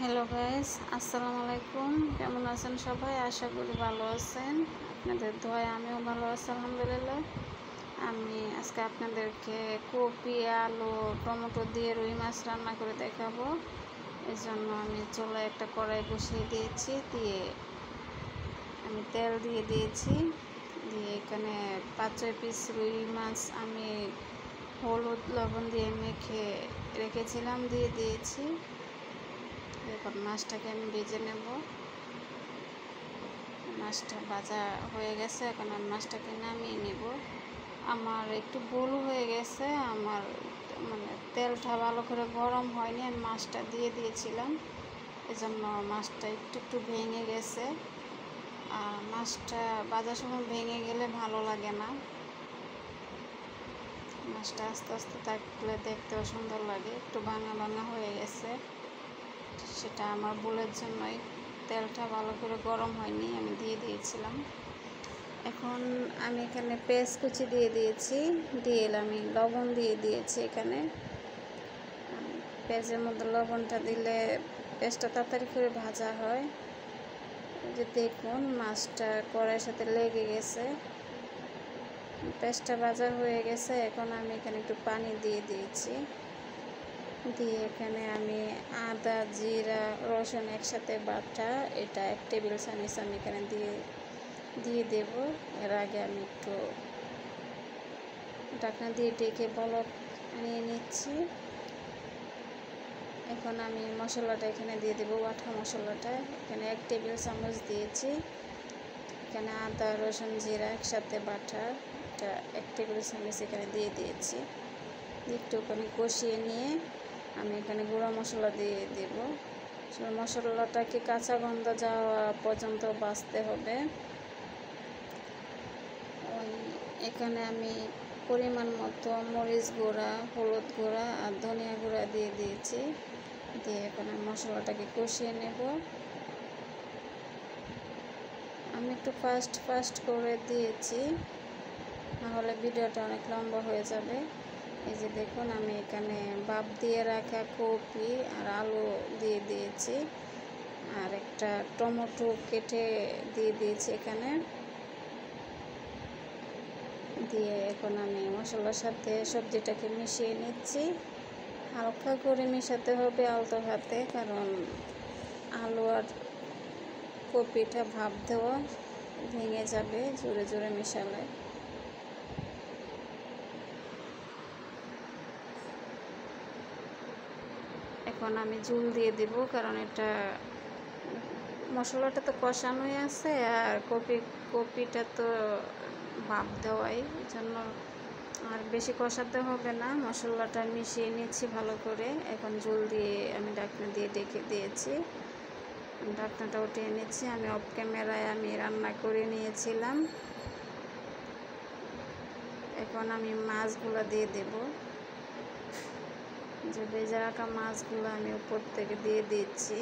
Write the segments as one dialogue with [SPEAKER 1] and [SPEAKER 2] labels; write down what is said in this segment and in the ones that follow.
[SPEAKER 1] Hello guys, আসসালামু আলাইকুম। কেমন আছেন সবাই? আশা করি ভালো আছেন। আপনাদের দোয়ায় আমিও ভালো আছি আলহামদুলিল্লাহ। আমি আজকে আপনাদেরকে কপি, আলু, টমেটো দিয়ে রুই মাছ রান্না করে দেখাবো। এই জন্য আমি চুলায় একটা কড়াই বসিয়ে দিয়েছি, দিয়ে আমি তেল দিয়ে দিয়েছি, দিয়ে এখানে 5-6 পিস রুই মাছ আমি হলুদ লবণ দিয়ে মেখে রেখেছিলাম, দিয়ে দিয়েছি। এখন মাছটাকে আমি ভেজে নেব। মাছটা ভাজা হয়ে গেছে, এখন আমি মাছটাকে নামিয়ে নেব। আমার একটু ভুল হয়ে গেছে, আমার তেলটা ভালো করে গরম হয়নি, আমি মাছটা দিয়ে দিয়েছিলাম, এজন্য মাছটা একটু একটু ভেঙে গেছে। আর মাছটা ভাজার সময় ভেঙে গেলে ভালো লাগে না। মাছটা আস্তে আস্তে থাকলে দেখতেও সুন্দর লাগে। একটু ভাঙা ভাঙা হয়ে গেছে, সেটা আমার ভুলের জন্যই। তেলটা ভালো করে গরম হয়নি, আমি দিয়ে দিয়েছিলাম। এখন আমি এখানে পেঁয়াজ কুচি দিয়ে দিয়েছি, দিয়ে আমি লবণ দিয়ে দিয়েছি। এখানে পেঁয়াজের মধ্যে লবণটা দিলে পেঁয়াজটা তাড়াতাড়ি করে ভাজা হয়। যে দেখুন মাছটা কড়াইয়ের সাথে লেগে গেছে, পেঁয়াজটা ভাজা হয়ে গেছে। এখন আমি এখানে একটু পানি দিয়ে দিয়েছি, দিয়ে এখানে আমি আদা, জিরা, রসুন একসাথে বাটা, এটা 1 টেবিল চামচ আমি এখানে দিয়ে দেব। এর আগে আমি একটু ঢাকনা দিয়ে ঢেকে বলক নিয়ে নিচ্ছি। এখন আমি মশলাটা এখানে দিয়ে দেবো, বাটা মশলাটা এখানে 1 টেবিল চামচ দিয়েছি। এখানে আদা, রসুন, জিরা একসাথে বাটা, এটা 1 টেবিল চামচ এখানে দিয়ে দিয়েছি। একটুখানি কষিয়ে নিয়ে আমি এখানে গুঁড়া মশলা দিয়ে দেব। মশলাটাকে কাঁচা গন্ধ যাওয়া পর্যন্ত ভাজতে হবে। এখানে আমি পরিমাণ মতো মরিচ গুঁড়া, হলুদ গুঁড়া আর ধনিয়া গুঁড়া দিয়ে দিয়েছি, দিয়ে এখানে মশলাটাকে কষিয়ে নেব। আমি একটু ফাস্ট করে দিয়েছি, নাহলে ভিডিওটা অনেক লম্বা হয়ে যাবে। এই যে দেখুন, আমি এখানে ভাপ দিয়ে রাখা কপি আর আলু দিয়ে দিয়েছি, আর একটা টমেটো কেটে দিয়ে দিয়েছি এখানে। দিয়ে এখন আমি মশলার সাথে সবজিটাকে মিশিয়ে নিচ্ছি। হালকা করে মেশাতে হবে আলতো হাতে, কারণ আলু আর কপিটা ভাপ দেওয়া, ভেঙে যাবে জোরে জোরে মেশালে। এখন আমি ঝোল দিয়ে দেব, কারণ এটা মশলাটা তো কষানোই আছে, আর কপিটা তো ভাপ দেওয়াই, এই জন্য আর বেশি কষাতে হবে না। মশলাটা মিশিয়ে নিচ্ছি ভালো করে। এখন ঝোল দিয়ে আমি ঢাকনা দিয়ে ঢেকে দিয়েছি, ঢাকনাটা উঠিয়ে নিচ্ছি। আমি অফ ক্যামেরায় আমি রান্না করে নিয়েছিলাম। এখন আমি মাছগুলো দিয়ে দেব, যে ভেজে রাখা মাছগুলো আমি উপর থেকে দিয়ে দিচ্ছি,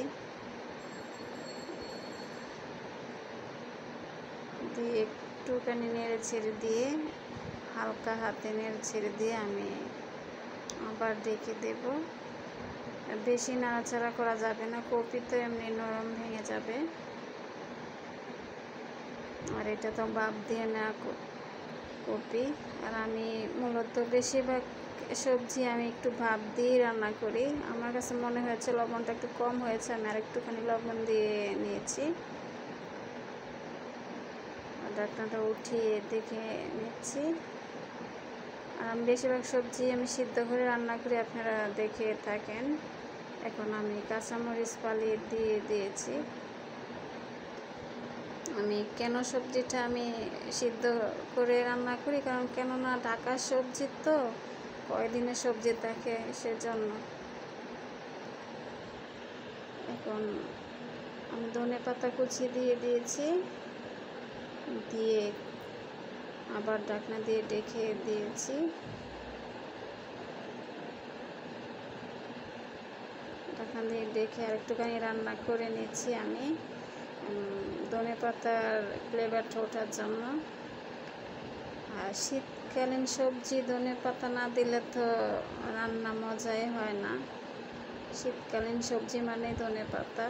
[SPEAKER 1] দিয়ে একটুখানি নেড়ে ছেড়ে দিয়ে, হালকা হাতে নেড়ে ছেড়ে দিয়ে আমি আবার ঢেকে দেব। বেশি নাড়াচাড়া করা যাবে না, কপি তো এমনি নরম ভেঙে যাবে, আর এটা তো ভাপ দিয়ে নেওয়া কপি। আর আমি মূলত বেশিরভাগ সবজি আমি একটু ভাপ দিয়ে রান্না করি। আমার কাছে মনে হয়েছে লবণটা একটু কম হয়েছে, আমি আর একটুখানি লবণ দিয়ে নিয়েছি। ঢাকনাটা উঠিয়ে দেখে নিচ্ছি। আর আমি বেশিরভাগ সবজি আমি সিদ্ধ করে রান্না করি, আপনারা দেখে থাকেন। এখন আমি কাঁচামরিচ ফালি দিয়ে দিয়েছি। আমি কেন সবজিটা আমি সিদ্ধ করে রান্না করি, কারণ কেননা ঢাকার সবজি তো কয়দিনের সবজি থাকে, সেজন্য। এখন আমি ধনেপাতা কুচি দিয়ে দিয়েছি, দিয়ে আবার ঢাকনা দিয়ে ঢেকে দিয়েছি। ঢাকনা দিয়ে ঢেকে আর একটুখানি রান্না করে নিচ্ছি আমি, ধনেপাতার ফ্লেভারটা ওঠার জন্য। আর শীতকালীন সবজি ধনেপাতা না দিলে তো রান্না মজাই হয় না। শীতকালীন সবজি মানে ধনেপাতা।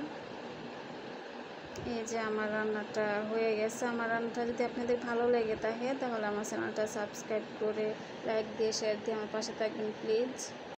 [SPEAKER 1] এই যে আমার রান্নাটা হয়ে গেছে। আমার রান্নাটা যদি আপনাদের ভালো লেগে থাকে তাহলে আমার চ্যানেলটা সাবস্ক্রাইব করে লাইক দিয়ে শেয়ার দিয়ে আমার পাশে থাকবেন প্লিজ।